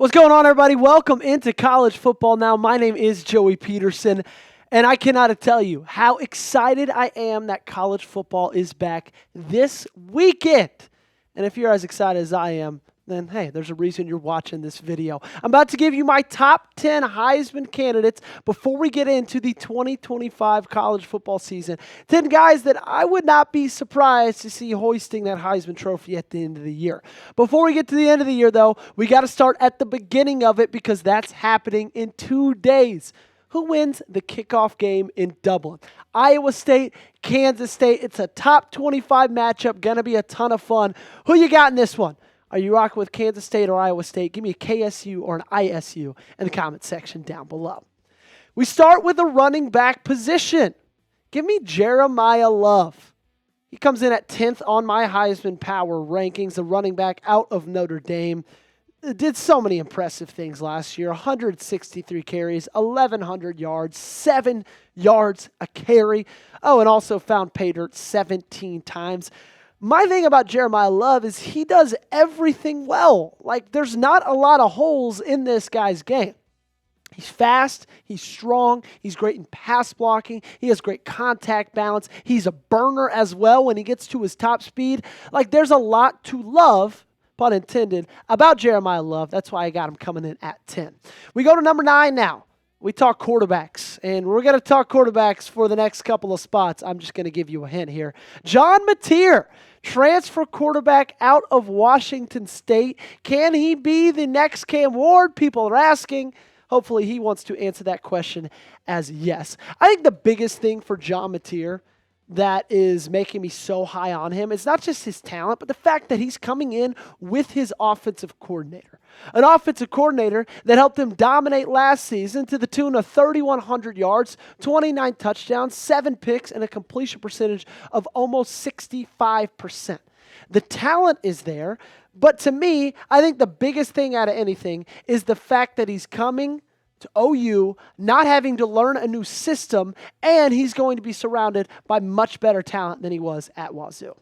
What's going on, everybody? Welcome into college football now. My name is Joey Petersen, and I cannot tell you how excited I am that college football is back this weekend. And if you're as excited as I am, then hey, there's a reason you're watching this video. I'm about to give you my top 10 Heisman candidates before we get into the 2025 college football season. 10 guys that I would not be surprised to see hoisting that Heisman Trophy at the end of the year. Before we get to the end of the year, though, we got to start at the beginning of it because that's happening in 2 days. Who wins the kickoff game in Dublin? Iowa State, Kansas State. It's a top 25 matchup. Going to be a ton of fun. Who you got in this one? Are you rocking with Kansas State or Iowa State? Give me a KSU or an ISU in the comment section down below. We start with the running back position. Give me Jeremiyah Love. He comes in at 10th on my Heisman Power rankings, the running back out of Notre Dame. Did so many impressive things last year. 163 carries, 1,100 yards, 7 yards a carry. Oh, and also found pay dirt 17 times. My thing about Jeremiyah Love is he does everything well. Like, there's not a lot of holes in this guy's game. He's fast, he's strong, he's great in pass blocking, he has great contact balance, he's a burner as well when he gets to his top speed. Like, there's a lot to love, pun intended, about Jeremiyah Love. That's why I got him coming in at 10. We go to number 9 now. We talk quarterbacks, and we're going to talk quarterbacks for the next couple of spots. I'm just going to give you a hint here. John Mateer, transfer quarterback out of Washington State. Can he be the next Cam Ward? People are asking. Hopefully he wants to answer that question as yes. I think the biggest thing for John Mateer that is making me so high on him, it's not just his talent, but the fact that he's coming in with his offensive coordinator. An offensive coordinator that helped him dominate last season to the tune of 3,100 yards, 29 touchdowns, 7 picks, and a completion percentage of almost 65%. The talent is there, but to me, I think the biggest thing out of anything is the fact that he's coming to OU, not having to learn a new system, and he's going to be surrounded by much better talent than he was at Wazoo.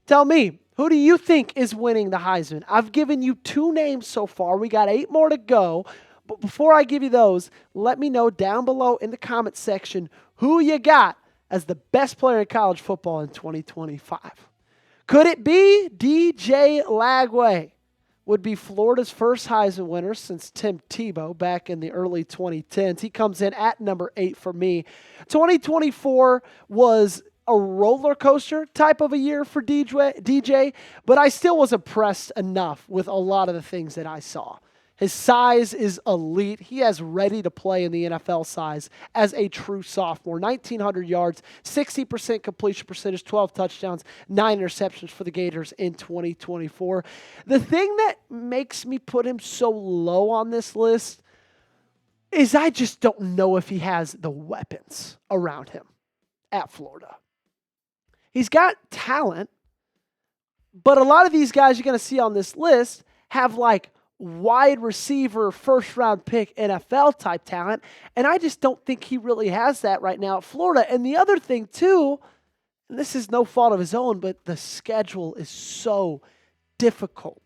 Tell me, who do you think is winning the Heisman? I've given you 2 names so far. We got 8 more to go. But before I give you those, let me know down below in the comment section who you got as the best player in college football in 2025. Could it be DJ Lagway? Would be Florida's first Heisman winner since Tim Tebow back in the early 2010s. He comes in at number 8 for me. 2024 was a roller coaster type of a year for DJ, but I still was impressed enough with a lot of the things that I saw. His size is elite. He has ready to play in the NFL size as a true sophomore. 1,900 yards, 60% completion percentage, 12 touchdowns, 9 interceptions for the Gators in 2024. The thing that makes me put him so low on this list is I just don't know if he has the weapons around him at Florida. He's got talent, but a lot of these guys you're going to see on this list have like wide receiver, first-round pick, NFL-type talent, and I just don't think he really has that right now at Florida. And the other thing, too, and this is no fault of his own, but the schedule is so difficult.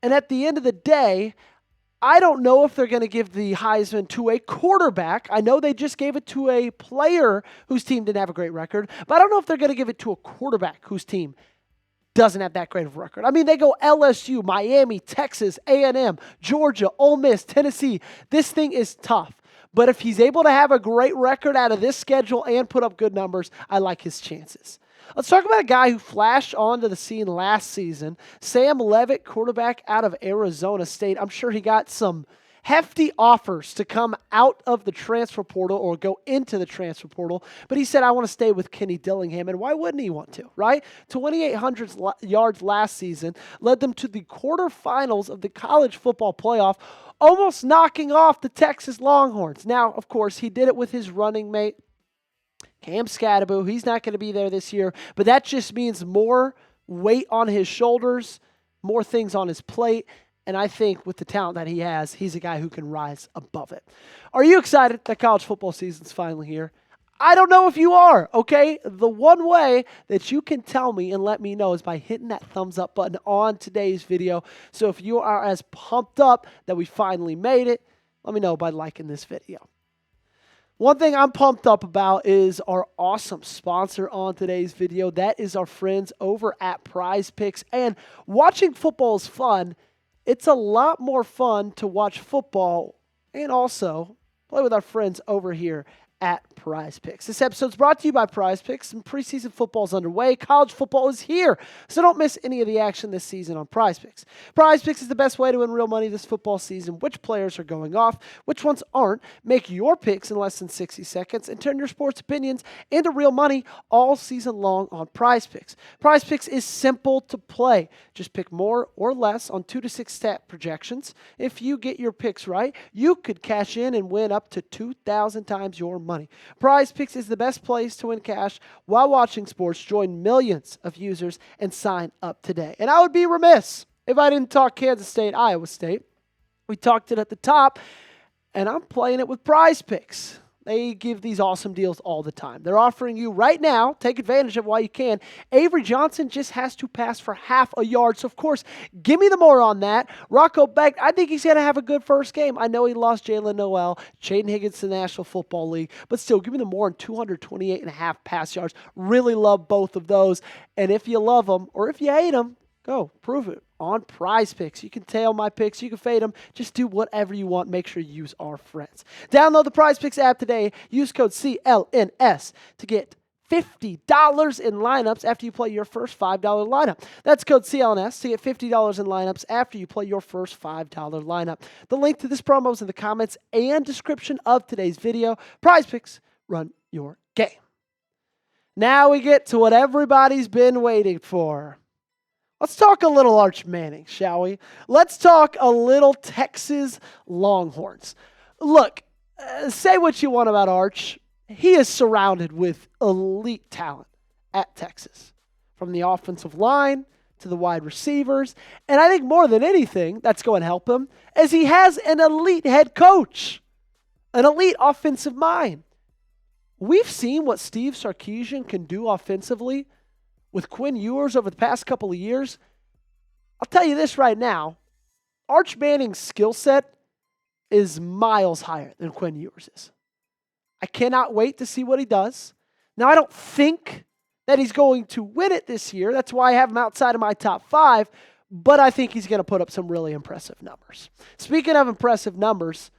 And at the end of the day, I don't know if they're going to give the Heisman to a quarterback. I know they just gave it to a player whose team didn't have a great record, but I don't know if they're going to give it to a quarterback whose team doesn't have that great of a record. I mean, they go LSU, Miami, Texas, A&M, Georgia, Ole Miss, Tennessee. This thing is tough. But if he's able to have a great record out of this schedule and put up good numbers, I like his chances. Let's talk about a guy who flashed onto the scene last season, Sam Leavitt, quarterback out of Arizona State. I'm sure he got some hefty offers to come out of the transfer portal or go into the transfer portal. But he said, I want to stay with Kenny Dillingham. And why wouldn't he want to, right? 2,800 yards last season led them to the quarterfinals of the college football playoff, almost knocking off the Texas Longhorns. Now, of course, he did it with his running mate, Cam Scatterbo. He's not going to be there this year, but that just means more weight on his shoulders, more things on his plate. And I think with the talent that he has, he's a guy who can rise above it. Are you excited that college football season's finally here? I don't know if you are, okay? The one way that you can tell me and let me know is by hitting that thumbs up button on today's video. So if you are as pumped up that we finally made it, let me know by liking this video. One thing I'm pumped up about is our awesome sponsor on today's video. That is our friends over at Prize Picks. And watching football is fun. It's a lot more fun to watch football and also play with our friends over here at Prize Picks. This episode is brought to you by Prize Picks, and preseason football is underway. College football is here, so don't miss any of the action this season on Prize Picks. Prize Picks is the best way to win real money this football season. Which players are going off, which ones aren't. Make your picks in less than 60 seconds and turn your sports opinions into real money all season long on Prize Picks. Prize Picks is simple to play. Just pick more or less on 2 to 6 stat projections. If you get your picks right, you could cash in and win up to 2,000 times your money. Prize Picks is the best place to win cash while watching sports. Join millions of users and sign up today. And I would be remiss if I didn't talk Kansas State, Iowa State. We talked it at the top, and I'm playing it with Prize Picks. They give these awesome deals all the time. They're offering you right now, take advantage of it while you can. Avery Johnson just has to pass for half a yard. So, of course, give me the more on that. Rocco Beck, I think he's going to have a good first game. I know he lost Jalen Noel, Jaden Higgins to the National Football League, but still, give me the more on 228.5 pass yards. Really love both of those. And if you love them or if you hate them, go prove it on Prize Picks. You can tail my picks. You can fade them. Just do whatever you want. Make sure you use our friends. Download the Prize Picks app today. Use code CLNS to get $50 in lineups after you play your first $5 lineup. That's code CLNS to get $50 in lineups after you play your first $5 lineup. The link to this promo is in the comments and description of today's video. Prize Picks, run your game. Now we get to what everybody's been waiting for. Let's talk a little Arch Manning, shall we? Let's talk a little Texas Longhorns. Look, say what you want about Arch. He is surrounded with elite talent at Texas, from the offensive line to the wide receivers. And I think more than anything that's going to help him is he has an elite head coach, an elite offensive mind. We've seen what Steve Sarkisian can do offensively with Quinn Ewers over the past couple of years. I'll tell you this right now. Arch Manning's skill set is miles higher than Quinn Ewers is. I cannot wait to see what he does. Now, I don't think that he's going to win it this year. That's why I have him outside of my top 5. But I think he's going to put up some really impressive numbers. Speaking of impressive numbers,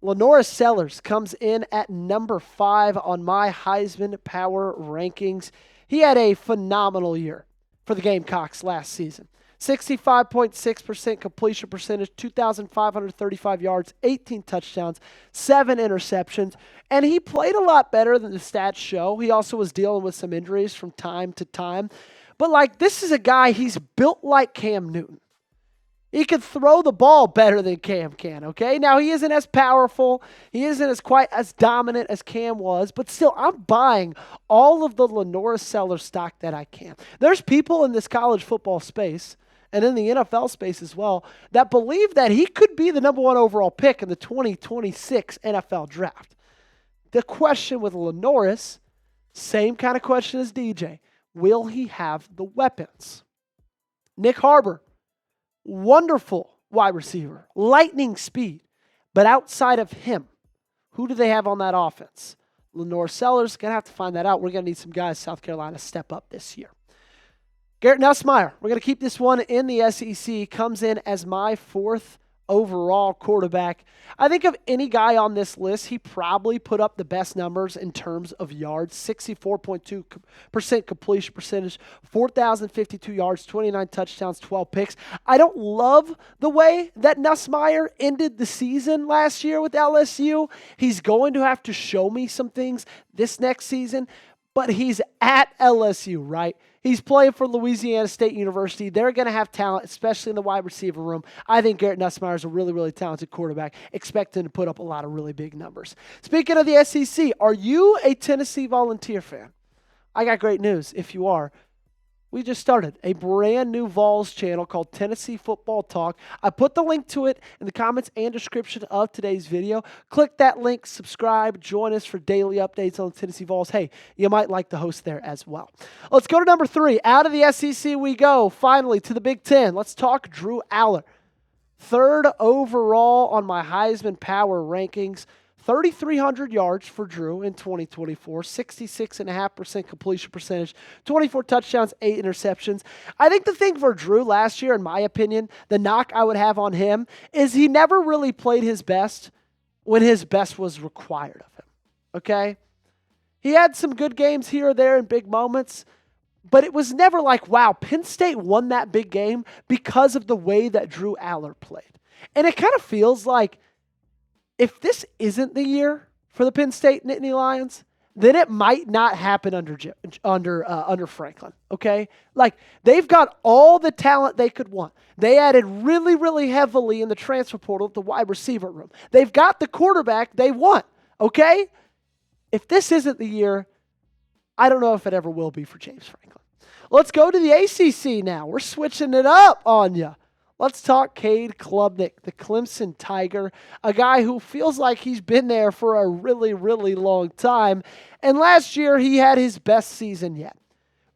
LaNorris Sellers comes in at number 5 on my Heisman Power rankings. He had a phenomenal year for the Gamecocks last season. 65.6% completion percentage, 2,535 yards, 18 touchdowns, 7 interceptions. And he played a lot better than the stats show. He also was dealing with some injuries from time to time. But, this is a guy, he's built like Cam Newton. He can throw the ball better than Cam can, okay? Now, he isn't as powerful. He isn't quite as dominant as Cam was. But still, I'm buying all of the LaNorris Sellers stock that I can. There's people in this college football space and in the NFL space as well that believe that he could be the number 1 overall pick in the 2026 NFL draft. The question with LaNorris, same kind of question as DJ. Will he have the weapons? Nick Harbor. Wonderful wide receiver, lightning speed. But outside of him, who do they have on that offense? LaNorris Sellers, going to have to find that out. We're going to need some guys, South Carolina, step up this year. Garrett Nussmeier, we're going to keep this one in the SEC, comes in as my 4th overall quarterback. I think of any guy on this list, he probably put up the best numbers in terms of yards. 64.2% completion percentage, 4,052 yards, 29 touchdowns, 12 picks. I don't love the way that Nussmeier ended the season last year with LSU. He's going to have to show me some things this next season, but he's at LSU, right? He's playing for Louisiana State University. They're going to have talent, especially in the wide receiver room. I think Garrett Nussmeier is a really, really talented quarterback. Expect him to put up a lot of really big numbers. Speaking of the SEC, are you a Tennessee Volunteer fan? I got great news if you are. We just started a brand new Vols channel called Tennessee Football Talk. I put the link to it in the comments and description of today's video. Click that link, subscribe, join us for daily updates on the Tennessee Vols. Hey, you might like the host there as well. Let's go to number 3. Out of the SEC we go, finally, to the Big Ten. Let's talk Drew Allar. 3rd overall on my Heisman Power rankings. 3,300 yards for Drew in 2024, 66.5% completion percentage, 24 touchdowns, 8 interceptions. I think the thing for Drew last year, in my opinion, the knock I would have on him is he never really played his best when his best was required of him, okay? He had some good games here or there in big moments, but it was never like, wow, Penn State won that big game because of the way that Drew Allar played. And it kind of feels like if this isn't the year for the Penn State Nittany Lions, then it might not happen under Franklin, okay? Like, they've got all the talent they could want. They added really, really heavily in the transfer portal at the wide receiver room. They've got the quarterback they want, okay? If this isn't the year, I don't know if it ever will be for James Franklin. Let's go to the ACC now. We're switching it up on you. Let's talk Cade Klubnik, the Clemson Tiger, a guy who feels like he's been there for a really, really long time. And last year, he had his best season yet.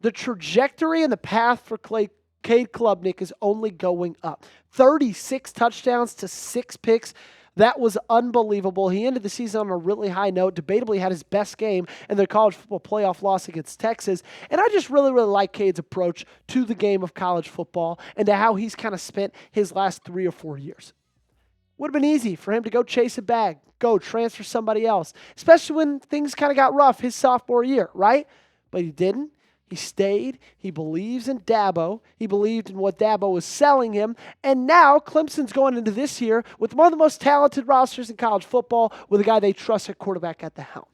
The trajectory and the path for Cade Klubnik is only going up. 36 touchdowns to 6 picks. That was unbelievable. He ended the season on a really high note, debatably had his best game in the college football playoff loss against Texas. And I just really, really like Cade's approach to the game of college football and to how he's kind of spent his last 3 or 4 years. Would have been easy for him to go chase a bag, go transfer somebody else, especially when things kind of got rough his sophomore year, right? But he didn't. He stayed. He believes in Dabo. He believed in what Dabo was selling him. And now Clemson's going into this year with one of the most talented rosters in college football with a guy they trust at quarterback at the helm.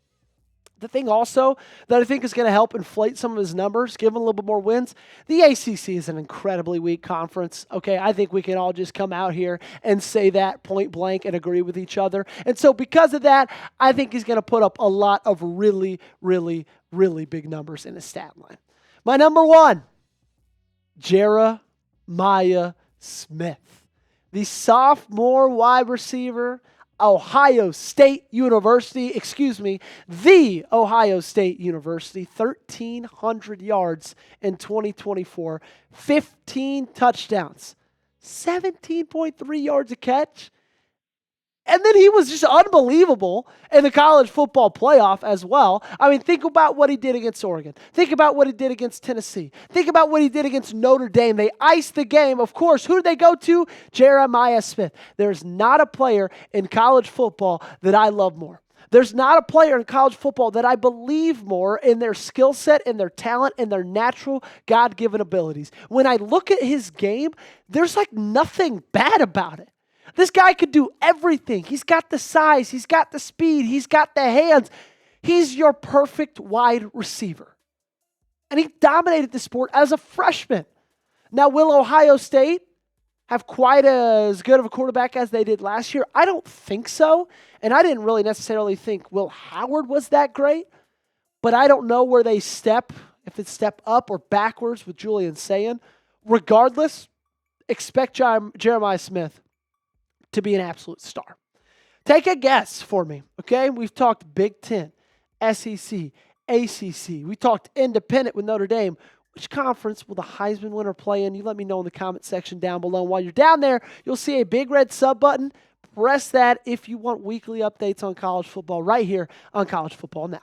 The thing also that I think is going to help inflate some of his numbers, give him a little bit more wins, the ACC is an incredibly weak conference. Okay, I think we can all just come out here and say that point blank and agree with each other. And so because of that, I think he's going to put up a lot of really, really, really big numbers in his stat line. My number 1, Jeremiyah Smith, the sophomore wide receiver, the Ohio State University, 1,300 yards in 2024, 15 touchdowns, 17.3 yards a catch. And then he was just unbelievable in the college football playoff as well. I mean, think about what he did against Oregon. Think about what he did against Tennessee. Think about what he did against Notre Dame. They iced the game. Of course, who did they go to? Jeremiyah Smith. There's not a player in college football that I love more. There's not a player in college football that I believe more in their skill set, in their talent, and their natural God-given abilities. When I look at his game, there's like nothing bad about it. This guy could do everything. He's got the size. He's got the speed. He's got the hands. He's your perfect wide receiver. And he dominated the sport as a freshman. Now, will Ohio State have quite as good of a quarterback as they did last year? I don't think so. And I didn't really necessarily think Will Howard was that great. But I don't know where they step, if it's step up or backwards with Julian Sayin. Regardless, expect Jeremiyah Smith to be an absolute star. Take a guess for me, okay? We've talked Big Ten, SEC, ACC. We talked independent with Notre Dame. Which conference will the Heisman winner play in? You let me know in the comment section down below. While you're down there, you'll see a big red sub button. Press that if you want weekly updates on college football right here on College Football Now.